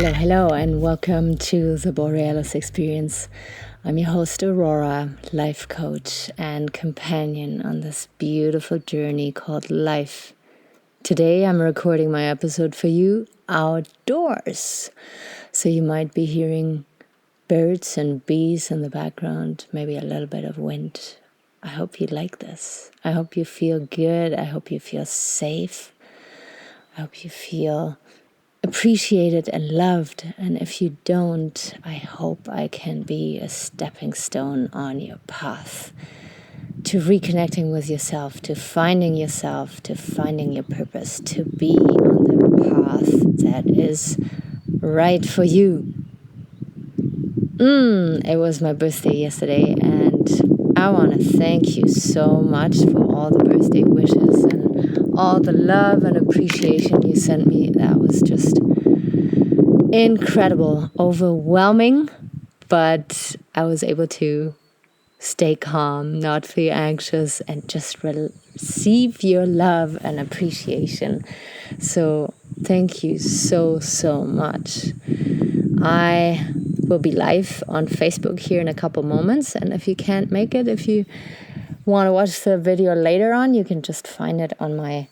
Hello, and welcome to the Borealis Experience. I'm your host, Aurora, life coach and companion on this beautiful journey called life. Today, I'm recording my episode for you outdoors. So you might be hearing birds and bees in the background, maybe a little bit of wind. I hope you like this. I hope you feel good. I hope you feel safe. I hope you feel appreciated and loved, and if you don't, I hope I can be a stepping stone on your path to reconnecting with yourself, to finding your purpose, to be on the path that is right for you. It was my birthday yesterday, and I want to thank you so much for all the birthday wishes and all the love and appreciation you sent me. That was just incredible, overwhelming, but I was able to stay calm, not feel anxious, and just receive your love and appreciation. So thank you so much. I will be live on Facebook here in a couple moments, and if you can't make it, if you want to watch the video later on, you can just find it on my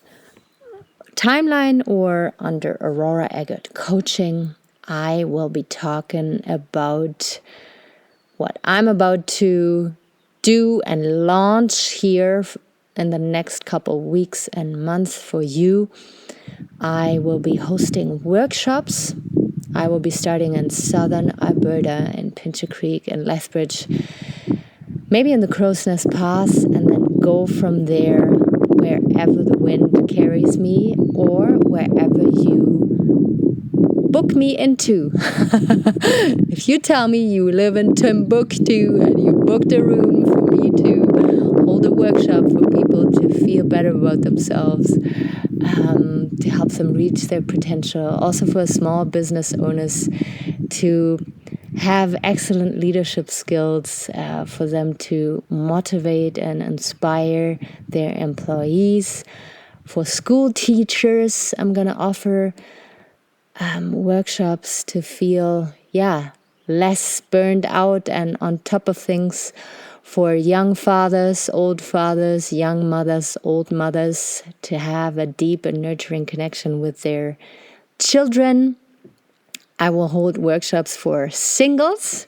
timeline or under Aurora Eggert Coaching. I will be talking about what I'm about to do and launch here in the next couple weeks and months for you. I will be hosting workshops. I will be starting in southern Alberta, in Pincher Creek and Lethbridge, maybe in the Crow's Nest Pass, and then go from there wherever the wind carries me or wherever you book me into. If you tell me you live in Timbuktu and you booked a room for me to hold a workshop for people to feel better about themselves, to help them reach their potential, also for small business owners to have excellent leadership skills, for them to motivate and inspire their employees. For school teachers, I'm going to offer workshops to feel, less burned out and on top of things. For young fathers, old fathers, young mothers, old mothers, to have a deep and nurturing connection with their children. I will hold workshops for singles,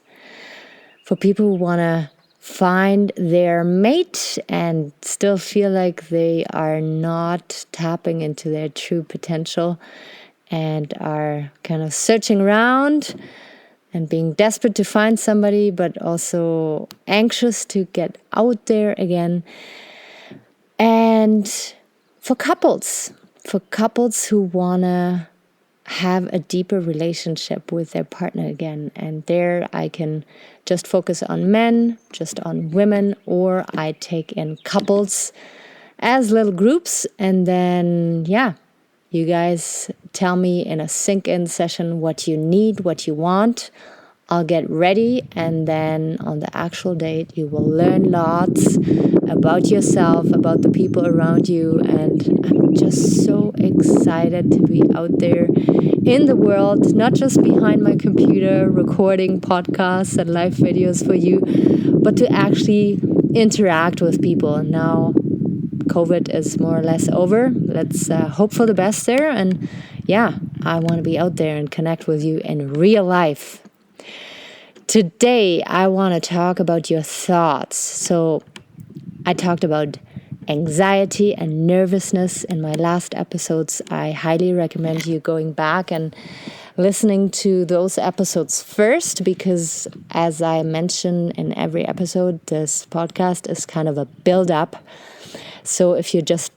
for people who want to find their mate and still feel like they are not tapping into their true potential and are kind of searching around and being desperate to find somebody, but also anxious to get out there again. And for couples who want to have a deeper relationship with their partner again. And there I can just focus on men, just on women, or I take in couples as little groups. And then, you guys tell me in a sync-in session what you need, what you want. I'll get ready, and then on the actual date, you will learn lots about yourself, about the people around you, and I'm just so excited to be out there in the world, not just behind my computer recording podcasts and live videos for you, but to actually interact with people. Now, COVID is more or less over. Let's hope for the best there. And I want to be out there and connect with you in real life. Today, I want to talk about your thoughts. So I talked about anxiety and nervousness in my last episodes. I highly recommend you going back and listening to those episodes first, because as I mention in every episode, this podcast is kind of a build-up. So if you're just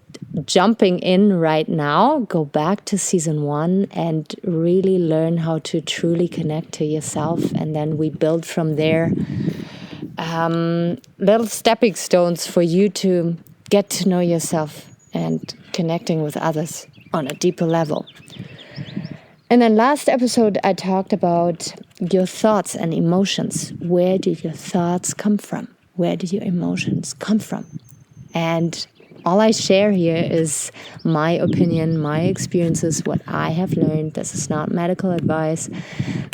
jumping in right now, go back to season 1 and really learn how to truly connect to yourself. And then we build from there little stepping stones for you to get to know yourself and connecting with others on a deeper level. And then last episode, I talked about your thoughts and emotions. Where do your thoughts come from? Where do your emotions come from? And all I share here is my opinion, my experiences, what I have learned. This is not medical advice.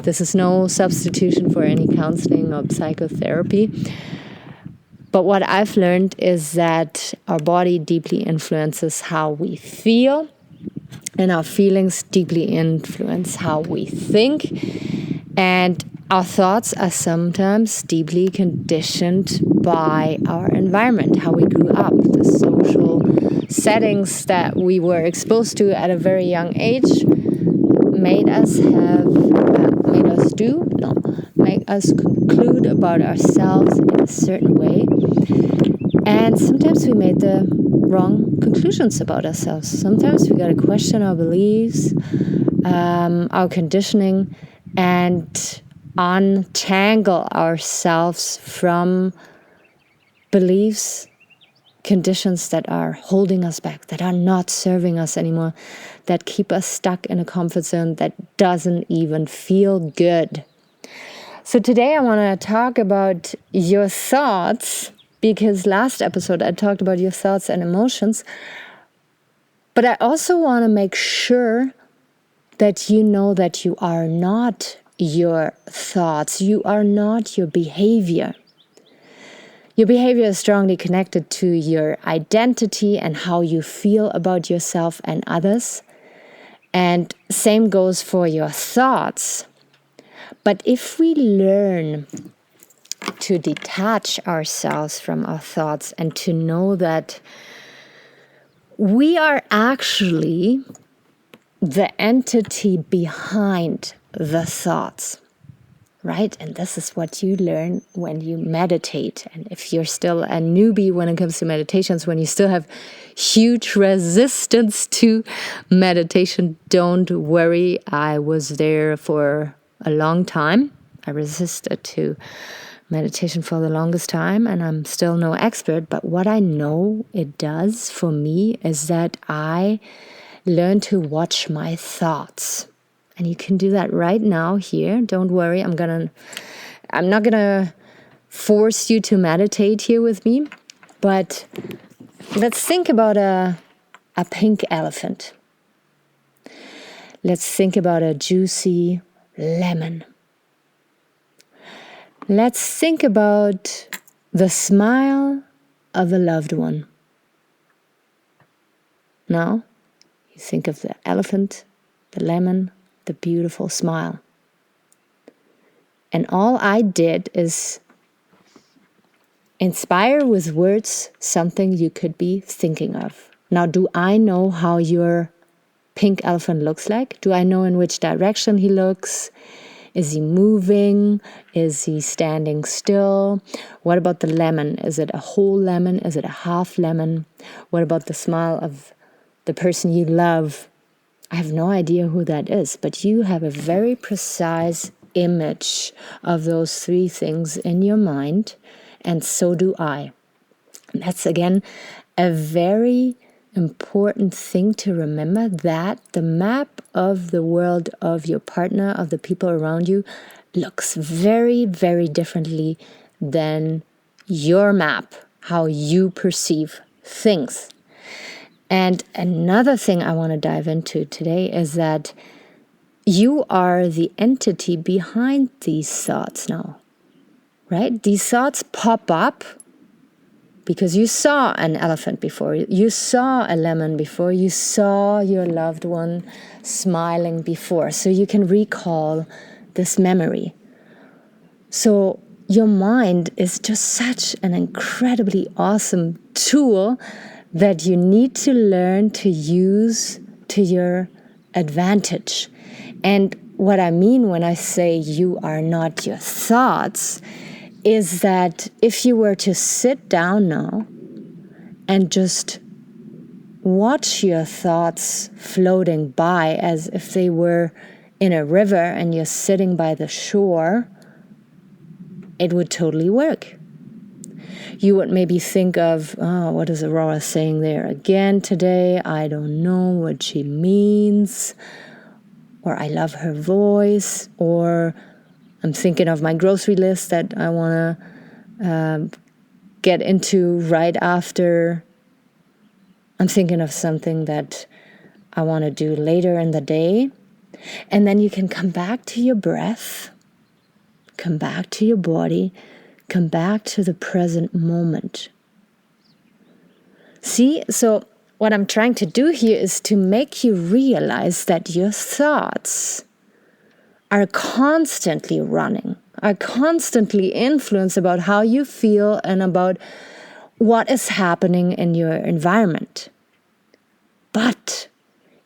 This is no substitution for any counseling or psychotherapy. But what I've learned is that our body deeply influences how we feel, and our feelings deeply influence how we think. And our thoughts are sometimes deeply conditioned by our environment, how we grew up, the social settings that we were exposed to at a very young age made us conclude about ourselves in a certain way. And sometimes we made the wrong conclusions about ourselves. Sometimes we got to question our beliefs, our conditioning, and untangle ourselves from beliefs, conditions that are holding us back, that are not serving us anymore, that keep us stuck in a comfort zone that doesn't even feel good. So today I want to talk about your thoughts, because last episode I talked about your thoughts and emotions. But I also want to make sure that you know that you are not your thoughts. You are not your behavior. Your behavior is strongly connected to your identity and how you feel about yourself and others. And same goes for your thoughts. But if we learn to detach ourselves from our thoughts and to know that we are actually the entity behind the thoughts, right? And this is what you learn when you meditate. And if you're still a newbie when it comes to meditations, when you still have huge resistance to meditation, don't worry. I was there for a long time. I resisted to meditation for the longest time, and I'm still no expert. But what I know it does for me is that I learn to watch my thoughts. And you can do that right now here. Don't worry. I'm not gonna force you to meditate here with me. But let's think about a pink elephant. Let's think about a juicy lemon. Let's think about the smile of a loved one. Now, you think of the elephant, the lemon, the beautiful smile. And all I did is inspire with words something you could be thinking of. Now, do I know how your pink elephant looks like? Do I know in which direction he looks? Is he moving? Is he standing still? What about the lemon? Is it a whole lemon? Is it a half lemon? What about the smile of the person you love? I have no idea who that is, but you have a very precise image of those three things in your mind, and so do I. And that's, again, a very important thing to remember, that the map of the world of your partner, of the people around you, looks very, very differently than your map, how you perceive things. And another thing I want to dive into today is that you are the entity behind these thoughts now, right? These thoughts pop up because you saw an elephant before, you saw a lemon before, you saw your loved one smiling before, so you can recall this memory. So your mind is just such an incredibly awesome tool that you need to learn to use to your advantage. And what I mean when I say you are not your thoughts is that if you were to sit down now and just watch your thoughts floating by as if they were in a river and you're sitting by the shore, it would totally work. You would maybe think of, oh, what is Aurora saying there again today? I don't know what she means. Or I love her voice. Or I'm thinking of my grocery list that I want to get into right after I'm thinking of something that I want to do later in the day. And then you can come back to your breath, come back to your body, come back to the present moment. See, so what I'm trying to do here is to make you realize that your thoughts are constantly running, are constantly influenced about how you feel and about what is happening in your environment. But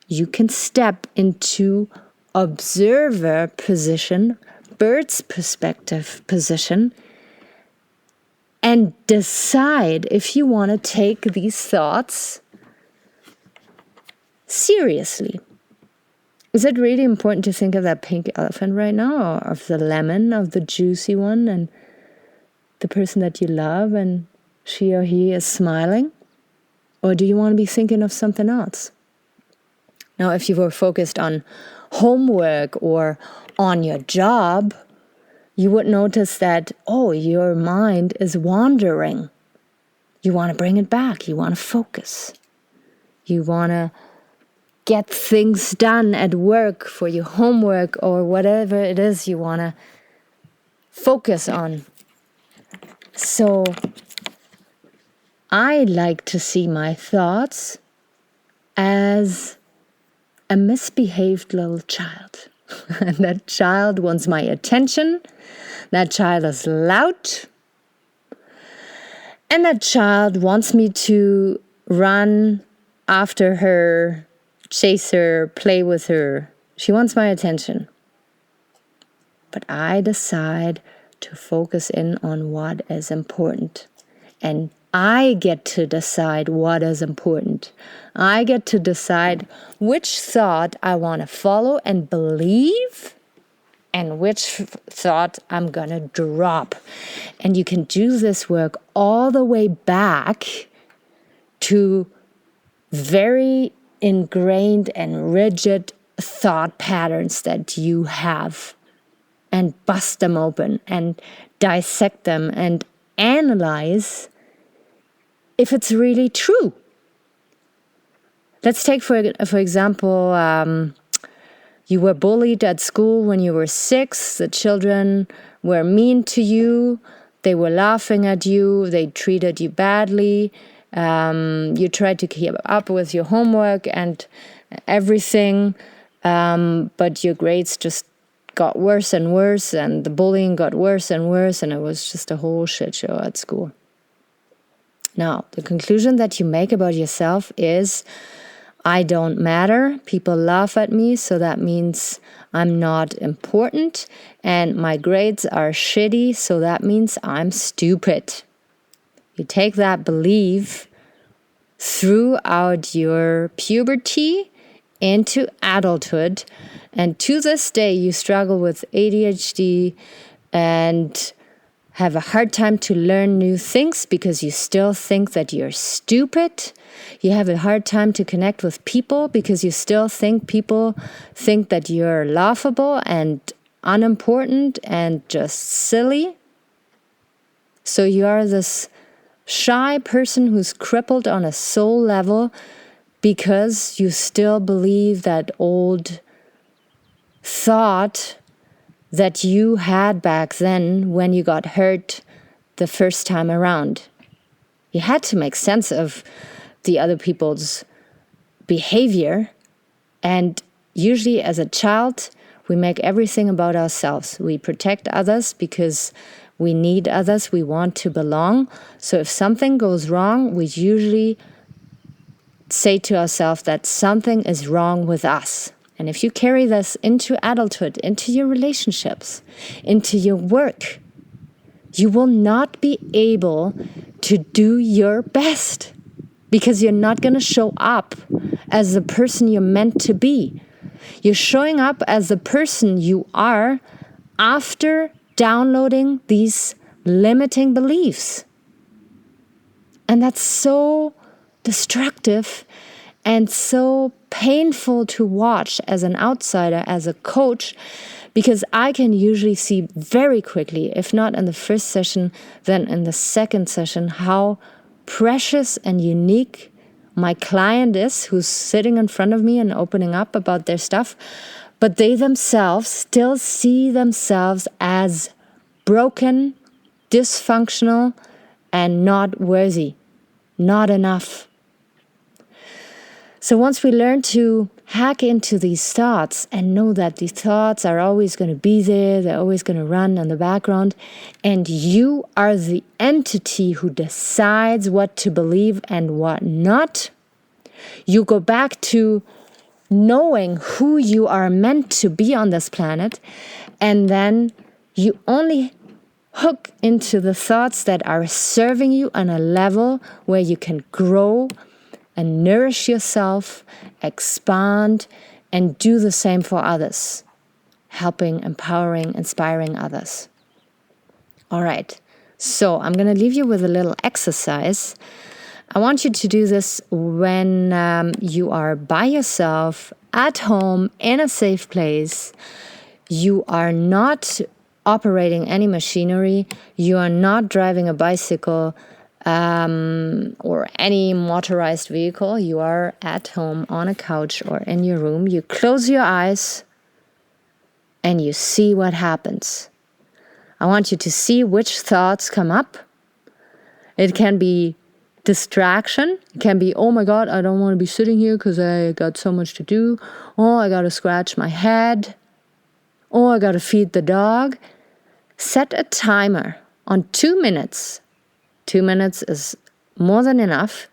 you can step into observer position, bird's perspective position, and decide if you want to take these thoughts seriously. Is it really important to think of that pink elephant right now, or of the lemon, of the juicy one, and the person that you love, and she or he is smiling? Or do you want to be thinking of something else? Now, if you were focused on homework or on your job, you would notice that, your mind is wandering. You want to bring it back. You want to focus. You want to get things done at work for your homework or whatever it is you want to focus on. So I like to see my thoughts as a misbehaved little child. And that child wants my attention. That child is loud. And that child wants me to run after her, chase her, play with her. She wants my attention. But I decide to focus in on what is important. And I get to decide what is important. I get to decide which thought I want to follow and believe, and which thought I'm going to drop. And you can do this work all the way back to very ingrained and rigid thought patterns that you have, and bust them open and dissect them and analyze if it's really true. Let's take, for example, you were bullied at school when you were 6. The children were mean to you. They were laughing at you. They treated you badly. You tried to keep up with your homework and everything, but your grades just got worse and worse, and the bullying got worse and worse, and it was just a whole shit show at school. Now, the conclusion that you make about yourself is, I don't matter. People laugh at me, so that means I'm not important. And my grades are shitty, so that means I'm stupid. You take that belief throughout your puberty into adulthood. And to this day, you struggle with ADHD and have a hard time to learn new things because you still think that you're stupid. You have a hard time to connect with people because you still think people think that you're laughable and unimportant and just silly. So you are this shy person who's crippled on a soul level because you still believe that old thought that you had back then when you got hurt the first time around. You had to make sense of the other people's behavior. And usually as a child, we make everything about ourselves. We protect others because we need others. We want to belong. So if something goes wrong, we usually say to ourselves that something is wrong with us. And if you carry this into adulthood, into your relationships, into your work, you will not be able to do your best because you're not going to show up as the person you're meant to be. You're showing up as the person you are after downloading these limiting beliefs. And that's so destructive and so painful to watch as an outsider, as a coach, because I can usually see very quickly, if not in the first session, then in the second session, how precious and unique my client is, who's sitting in front of me and opening up about their stuff, but they themselves still see themselves as broken, dysfunctional, and not worthy, not enough. So once we learn to hack into these thoughts and know that these thoughts are always going to be there, they're always going to run in the background, and you are the entity who decides what to believe and what not, you go back to knowing who you are meant to be on this planet, and then you only hook into the thoughts that are serving you on a level where you can grow and nourish yourself, expand, and do the same for others, helping, empowering, inspiring others. All right, so I'm going to leave you with a little exercise. I want you to do this when you are by yourself, at home, in a safe place. You are not operating any machinery. You are not driving a bicycle or any motorized vehicle. You are at home on a couch or in your room. You close your eyes and you see what happens. I want you to see which thoughts come up. It can be distraction. It can be, oh my God, I don't want to be sitting here because I got so much to do. Oh, I got to scratch my head. Oh, I got to feed the dog. Set a timer on 2 minutes. 2 minutes is more than enough.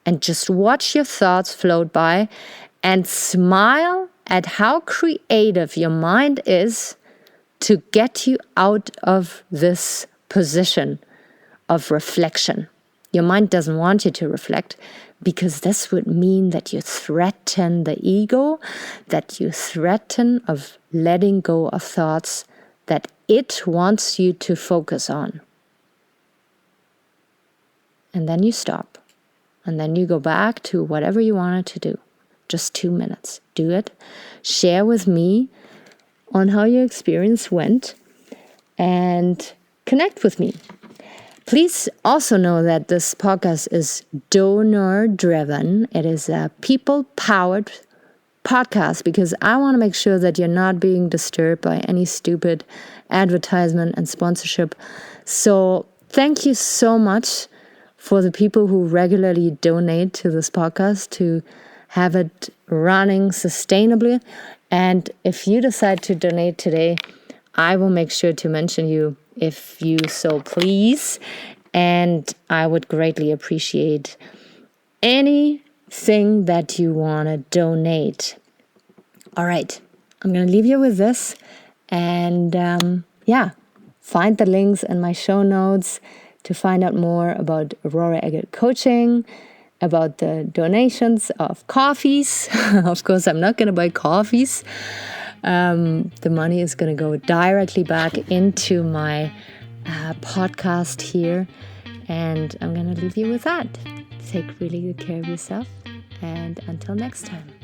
And just watch your thoughts float by and smile at how creative your mind is to get you out of this position of reflection. Your mind doesn't want you to reflect because this would mean that you threaten the ego, that you threaten of letting go of thoughts that it wants you to focus on. And then you stop. And then you go back to whatever you wanted to do. Just 2 minutes. Do it. Share with me on how your experience went and connect with me. Please also know that this podcast is donor-driven. It is a people-powered podcast because I want to make sure that you're not being disturbed by any stupid advertisement and sponsorship. So thank you so much for the people who regularly donate to this podcast to have it running sustainably. And if you decide to donate today, I will make sure to mention you if you so please. And I would greatly appreciate anything that you want to donate. All right, I'm going to leave you with this. And find the links in my show notes to find out more about Aurora Eggert Coaching, about the donations of coffees. Of course, I'm not going to buy coffees. The money is going to go directly back into my podcast here. And I'm going to leave you with that. Take really good care of yourself. And until next time.